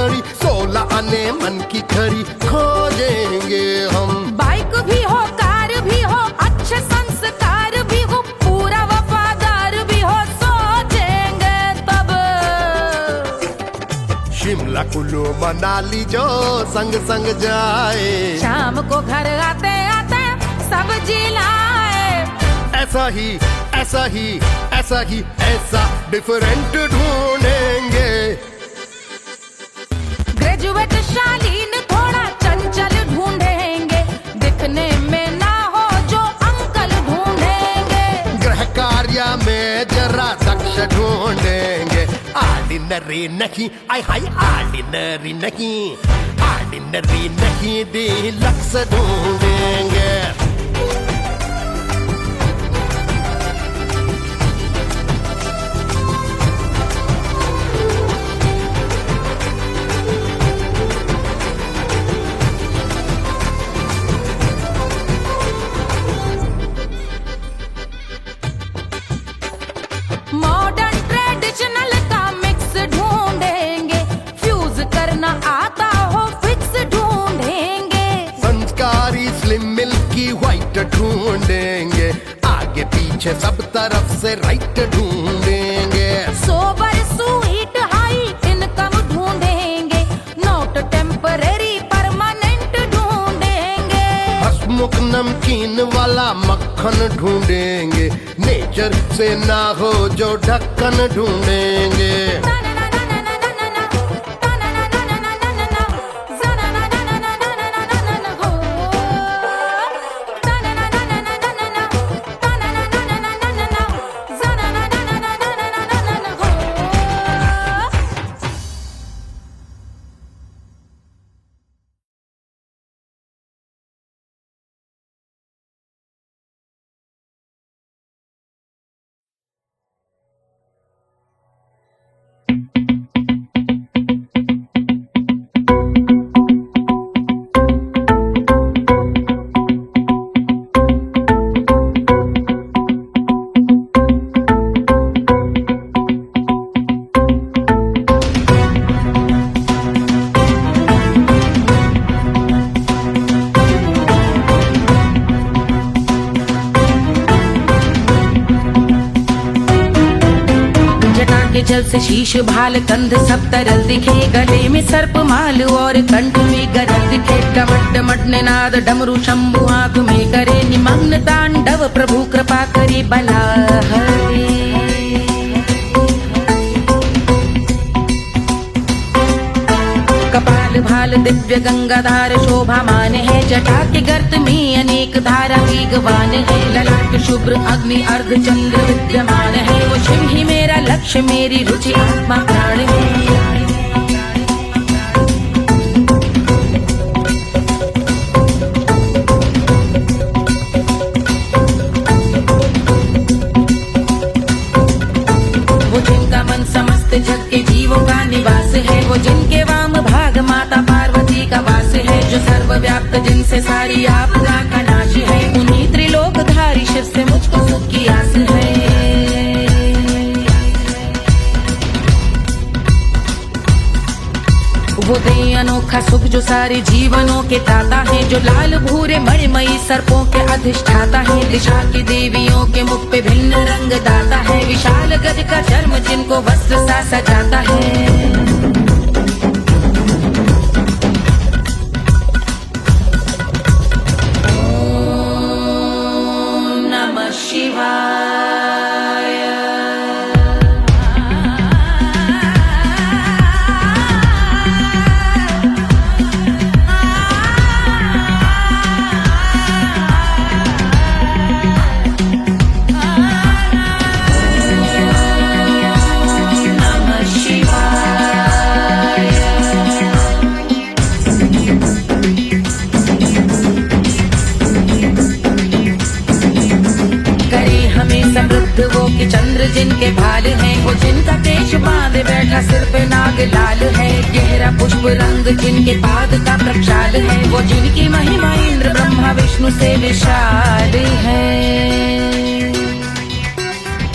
छड़ी 16 आने मन की खरी खोजेंगे हम। बाइक भी हो, कार भी हो, अच्छे संस्कार भी हो, पूरा वफादार भी हो, सोचेंगे तब। शिमला कुल्लू मनाली जो संग संग जाए, शाम को घर आते आते सब्जी लाए। ऐसा ही ऐसा ही ऐसा ही ऐसा डिफरेंट ढूंढेंगे। ग्रेजुएट शालीन थोड़ा चंचल ढूंढेंगे, दिखने में ना हो जो अंकल ढूंढेंगे। गृह कार्य में जरा दक्ष ढूंढेंगे। ऑर्डिनरी नहीं, आय हाय ऑर्डिनरी नहीं, ऑर्डिनरी नहीं डीलक्स ढूंढेंगे। मॉडर्न ट्रेडिशनल का मिक्स ढूंढेंगे, फ्यूज करना आता हो फिक्स ढूंढेंगे। संस्कारी स्लिम मिल्की व्हाइट ढूंढेंगे, आगे पीछे सब तरफ से राइट ढूंढेंगे। सोबर स्वीट हाई इनकम ढूंढेंगे, नोट टेम्परेरी परमानेंट ढूंढेंगे। हंसमुख नमकीन वाला मक्खन ढूंढेंगे, नेचर से ना हो जो ढक्कन ढूंढेंगे। जल से शीश भाल कंध सब तरल दिखे, गले में सर्प माल और कंठ में गरल दिखे। डमट डमट निनाद डमरू शंभु आंख में करे निमग्न तांडव, प्रभु कृपा करे बला हरे। कपाल भाल दिव्य गंगाधार शोभामान है, जटा के गर्त में अनेक धारा वेगवान है। ललाट शुभ्र अग्नि अर्ध चंद्र विद्यमान है, वो शिव ही मेरा लक्ष्य मेरी रुचि आत्मा प्राण है। वो जिनका मन समस्त जग के जीवों का निवास है, वो जिनके वाम भाग माता पार्वती का वास है। जो सर्वव्याप्त जिनसे सारी आपदा का नाश है, उन्हीं त्रिलोकधारी शिव से मुझको सुख की आस है। वो दे अनोखा सुख जो सारे जीवनों के दाता है, जो लाल भूरे मणिमयी सर्पों के अधिष्ठाता है। दिशा की देवियों के मुख पे भिन्न रंग दाता है, विशाल गज का चर्म जिनको वस्त्र सा सजाता है। वो कि चंद्र जिनके भाल हैं, वो जिनका केश बांधे बैठा सिर पे नाग लाल है। गहरा पुष्प रंग जिनके पाद का प्रक्षाल है, वो जिनकी महिमा इंद्र ब्रह्मा विष्णु से विशाल है।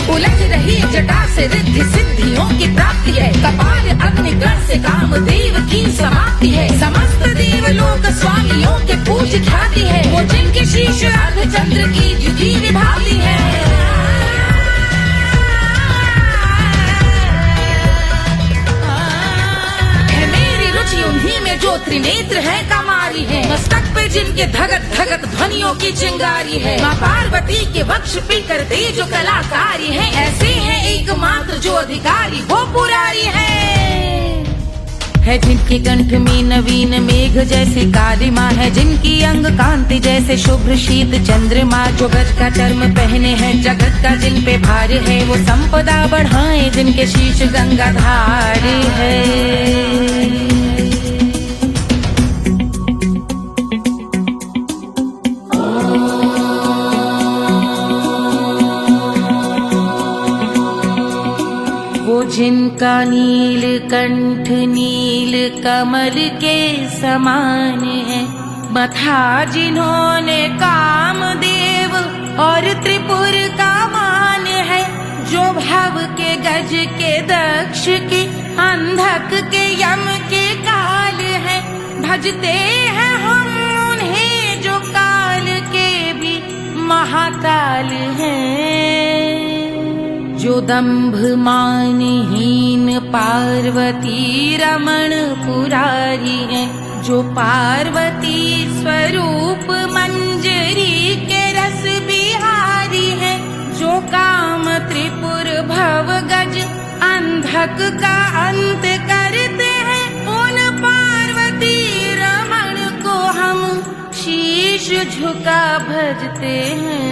उलझ रही जटा से रिद्धि सिद्धियों की प्राप्ति है। कपाल अग्निगण से कामदेव की समाप्ति है। समस्त देवलोक स्वामियों के पूज ख्याति है। वो जिनके शीश अर्धचंद्र की द्युति विभाती है। उन्हीं में जो त्रिनेत्र है कमारी है। मस्तक पे जिनके धगत धगत ध्वनियों की चिंगारी है। माँ पार्वती के वक्ष पे करते जो कलाकारी है। ऐसे हैं एकमात्र जो अधिकारी वो पुरारी है जिनके कंठ में नवीन मेघ जैसे कालिमा है। जिनकी अंग कांति जैसे शुभ्र शीत चंद्रमा। जो गज का चर्म पहने हैं जगत का जिन पे भार है। वो संपदा बढ़ाए जिनके शीश गंगाधार है। जिनका नील कंठ नील कमल के समान है। मथा जिन्होंने कामदेव और त्रिपुर का मान है। जो भव के गज के दक्ष के अंधक के यम के काल है। भजते हैं हम उन्हें जो काल के भी महाकाल हैं। जो दंभ मानहीन पार्वती रमण पुरारी है। जो पार्वती स्वरूप मंजरी के रस बिहारी है। जो काम त्रिपुर भव गज अंधक का अंत करते हैं। उन पार्वती रमण को हम शीश झुका भजते हैं।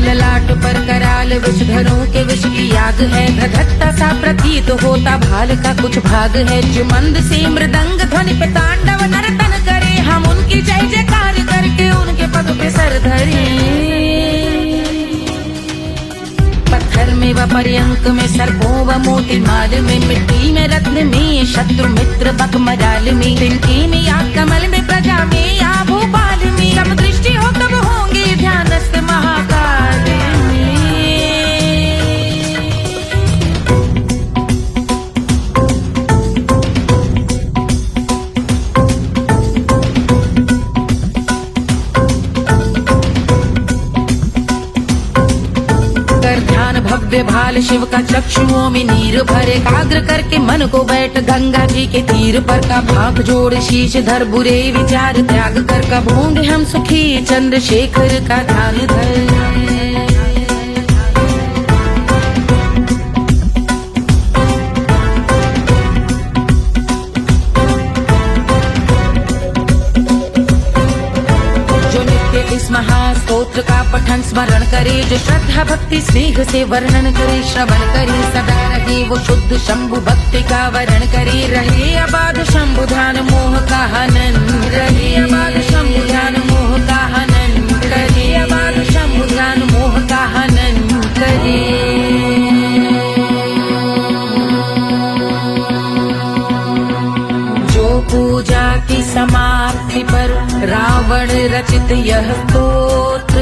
ललाट पर कराल विषधरों के विष की आग है। धधकता सा प्रतीत होता भाल का कुछ भाग है। जो मंद से मृदंग ध्वनि पे तांडव नर्तन करे। हम उनकी जय जयकार करके उनके पद पे सर धरे। पत्थर में व पर्यंक में सर्पों व मोती माल में। मिट्टी में रत्न में शत्रु मित्र बकमराल में। तिनके में या कमल में प्रजा में या भोपाल में। सब दृष्टि हो तब होंगे ध्यानस्थ महाकाल में। ध्यान भव्य भाल शिव का चक्षुओं में नीर भरे। एकाग्र करके मन को बैठ गंगा जी के तीर पर। का भाग जोड़ शीश धर बुरे विचार त्याग कर। कब होंगे हम सुखी चंद्रशेखर का ध्यान धर। इस महास्तोत्र का पठन स्मरण करे। जो श्रद्धा भक्ति स्नेह से वर्णन करे। श्रवण करे सदा रहे वो शुद्ध शंभु भक्ति का वरण करे। रहे अबाध शंभु ध्यान मोह का हनन। रहे अबाध शंभु ध्यान मोह का हनन करे। अबाध शंभु ध्यान मोह का हनन करे। पूजा की समाप्ति पर रावण रचित यह स्तोत्र।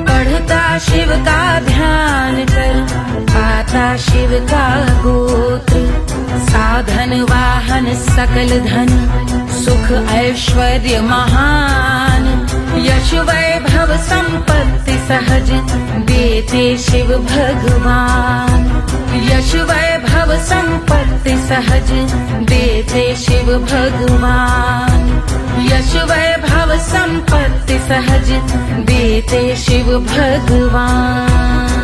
पढ़ता शिव का ध्यान कर पाता शिव का गोत्र। साधन वाहन सकल धन सुख ऐश्वर्य महान। यश वैभव संपत्ति सहज देते शिव भगवान। यश वैभव संपत्ति सहज देते शिव भगवान। यश वैभव संपत्ति सहज देते शिव भगवान।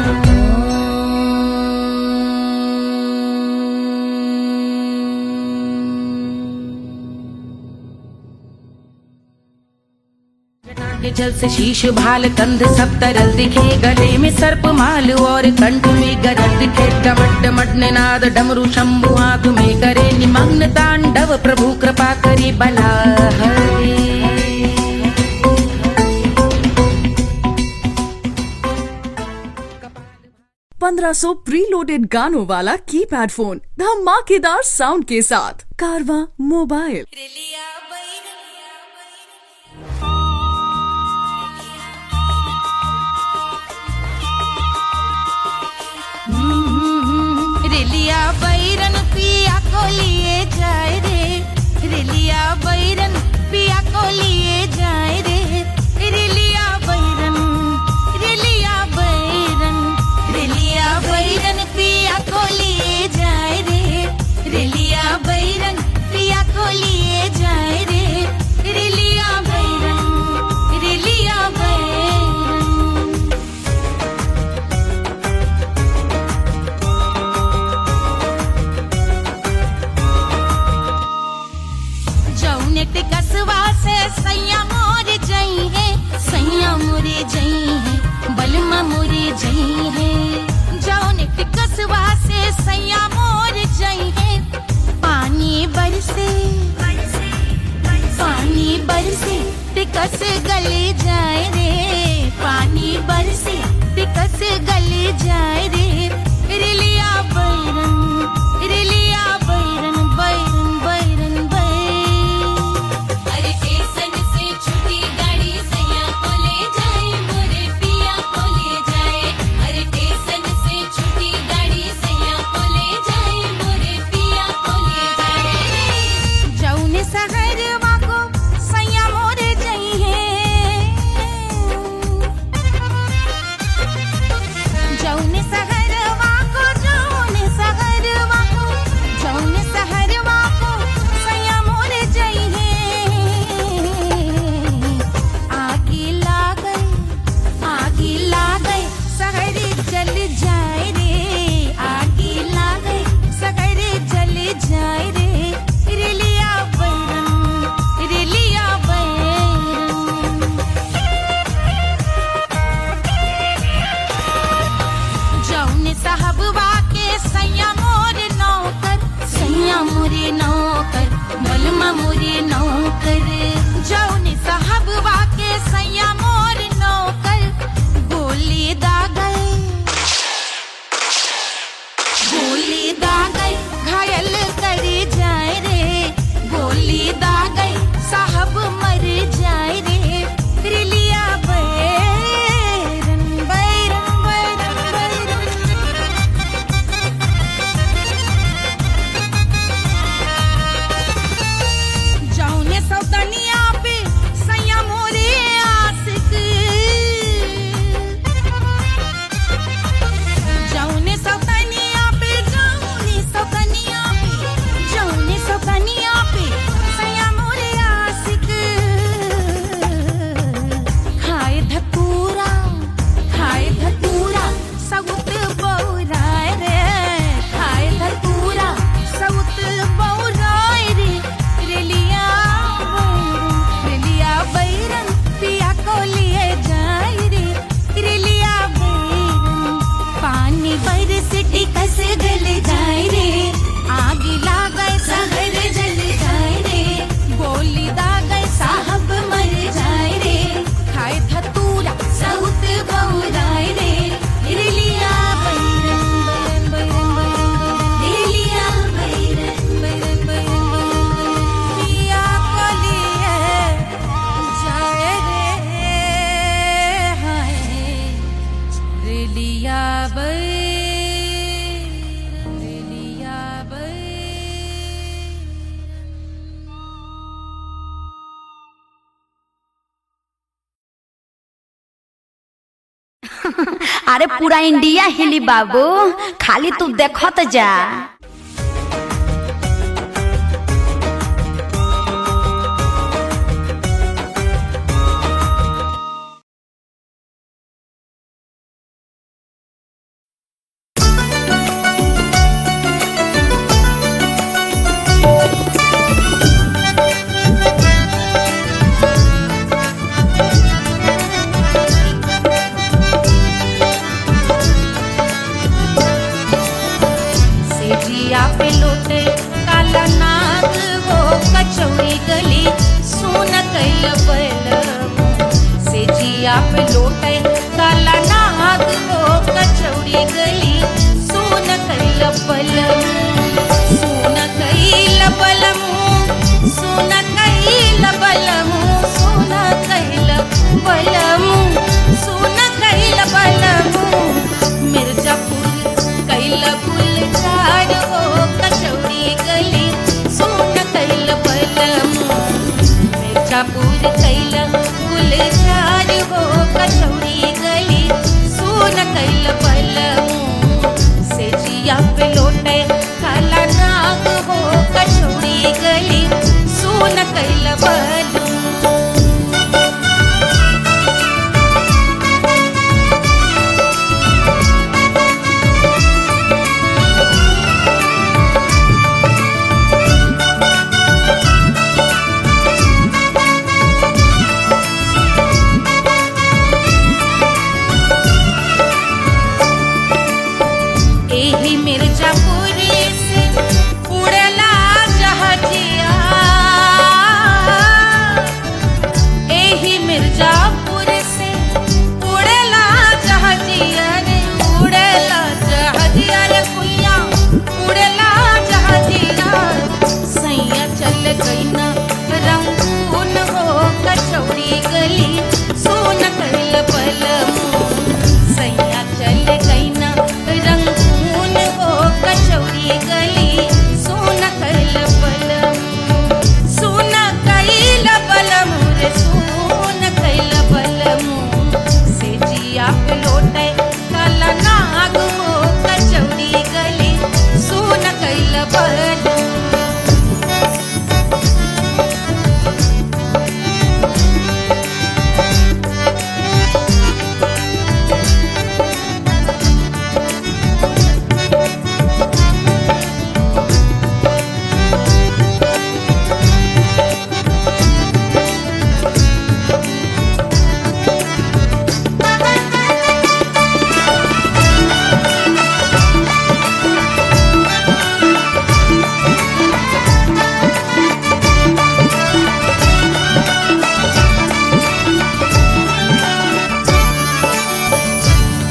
के जल से शीश भाल कंध सब तरल दिखे। गले में सर्प माल और कंठ में गरज दिखे। डमट डमट निनाद डमरू शंभु आंख में करे। निमग्न तांडव प्रभु कृपा करे बला हरे। 1500 प्रीलोडेड गानों वाला कीपैड फोन धमाकेदार साउंड के साथ कारवां मोबाइल। रेलिया बैरन पिया को लिए जाए रे, रेलिया बैरन पिया को लिए जाए रे, रेलिया बैरन, रेलिया बैरन, रेलिया बैरन पिया को लिए जाए रे, रेलिया बैरन पिया को लिए जाए रे, रेलिया बैरन, रेलिया बैरन। जौनेट कसवा से सैया मोर जई है, सैया मोरे जई है, बलमा मोरे जई है। जौनेट कसवा से सैया मोर जई है, पानी बरसे, पानी बरसे टिकस गले जाए रे, पानी बरसे टिकस गले जाए रे, रेलिया बैरन, रेलिया बैरन, बैरन बैरन बैरन। अरे स्टेशन से छुट्टी गाड़ी सैया को ले जाए, मोरे पिया को ले जाए। अरे स्टेशन से छुट्टी गाड़ी सैया को ले जाए, मोरे पिया को ले जाए। जौने सहरवा को सैया मोरे जई है, जौने सहरवा को, जौने सहरवा को, जौने सहरवा को सैया मोरे जई है। आगी लागल, आगी लागल सहरी जल जाए रे, आगी लागल सहरी जल जाए रे, रेलिया बैरन, रेलिया बैरन। जौने साहबवा के सैया मोरे नौकर, सैया मोरे नौकर, बलमा मोरे नौकर। जौने साहबवा के सैया मोरे नौकर, गोली दागल, गोली दागल घायल करे जाए रे, गोली दागल साहब मर जाए रे, रेलिया बैरन, बैरन बैरन बैरन। जौने सौतनिया पे सैया मोरे आशिक, जौने सौतनिया पे, जौने सौतनिया पे, जौने सौतनिया पे सैया मोरे आशिक। खाए धतूरा, खाए धतूरा सउत बौराए रे, खाए धतूरा सउत बौराए रे, रेलिया बैरन, रेलिया बैरन पिया को लिए जाए रे, रेलिया बैरन। पानी बरस टिकस गल जाए रे, आग लागै सहर जल जाए रे, गोली दागै साहब मर जाए रे, खाए धतूरा सउत बौराए रे, रेलिया बैरन, बैरन बैरन बैरन, रेलिया बैरन, बैरन बैरन बैरन। पिया को लिए जाए रे, हाय रेलिया बैरन, रेलिया बैरन। अरे पूरा इंडिया हिली बाबू, खाली तू देखत जा। पे लौटे काला नाग वो कचौड़ी गली कैल बलम सुन कैल बलम सुन कैल बलम सुन कैल बलम सुन कैल बलम मिर्जापुर कैल गुलजार हो कचौड़ी गली सुन कैल बलम मिर्जापुर कैल गुलजार हो कचौड़ी गली सुन कैल बलम से जिया पे लोटे काला नाग हो कचौड़ी गली सुन कैल बलम एही मिर्जापुर से उड़ला जहाजिया एही मिर्जापुर से उड़ला जहाजिया रे उड़ला जहाजिया रे कुइया उड़ला जहाजिया सैया चल गई ना रंगून हो कचौड़ी गली सुन कैल बलम सैया चल गई ना रंगून हो कचौड़ी गली सुन कैल बलम सुन कैल बलम रे सुन कैल बलम से जिया पे लोटे काला नाग हो कचौड़ी गली सुन कैल बलम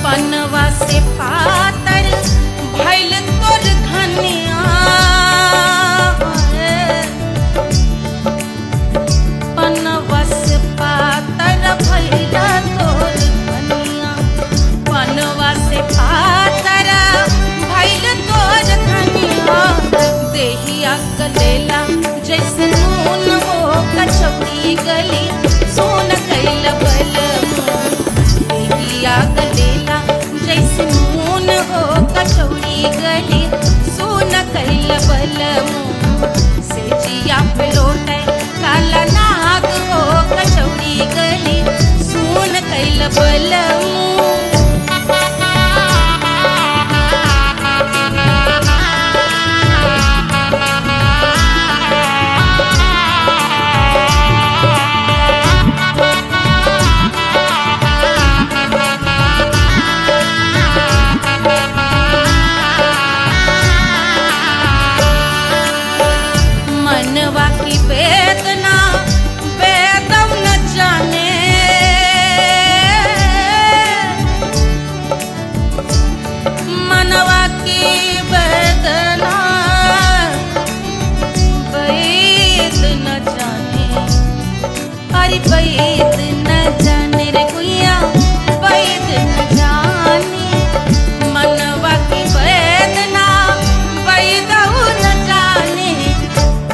पनवा से पातर भइल तोर धनिया पनवा से पातर भइल तोर धनिया पनवा से पातर भइल तोर धनिया देहिया गलेला जैसे नून हो कचौड़ी गली सुन कैल बलम देहिया गलेला जैसे नून हो कचौड़ी गली सुन कैल बलम से जिया पे लोटे काला नाग हो कचौड़ी गली सुन कैल बलम मनवा की वेदना वेदम न जाने मनवा की वेदना वेद न जाने अरे वेद न जाने रे गुइया वेद न जाने मनवा की वेदना वेद न जाने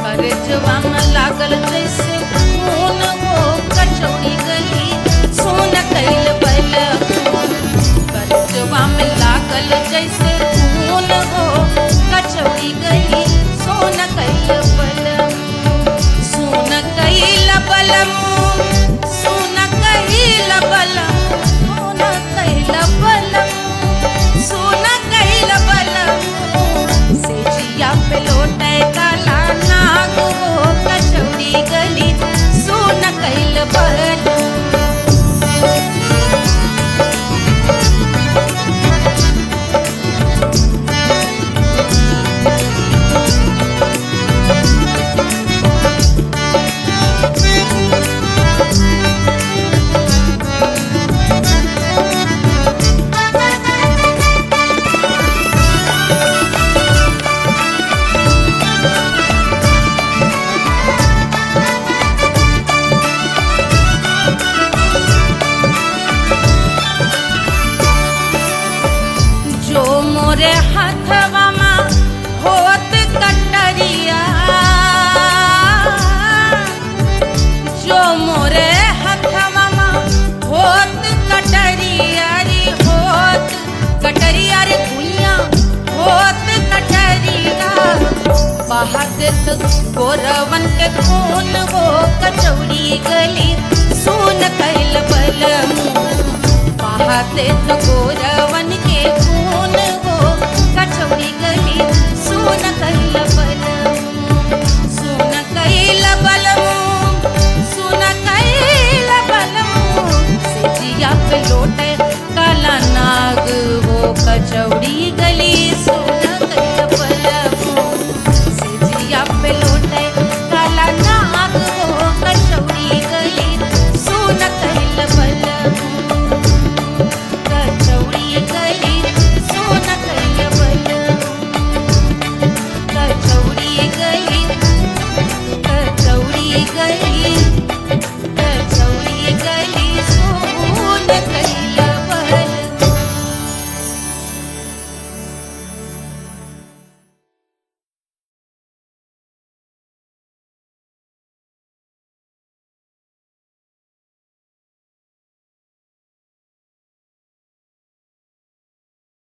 करजवा में लागल जैसे खून हो कचौड़ी गली सुन कैल बलम करजवा में लागल जैसे खून हो कचौड़ी गली सुन कैल बलम सुन कैल बलम राते तो गोरवन के खून हो कचौड़ी गली सुन कैल बलम सुन कैल बलम सुन कैल बलम सिजिया पे लोटे काला नाग हो कचौड़ी गली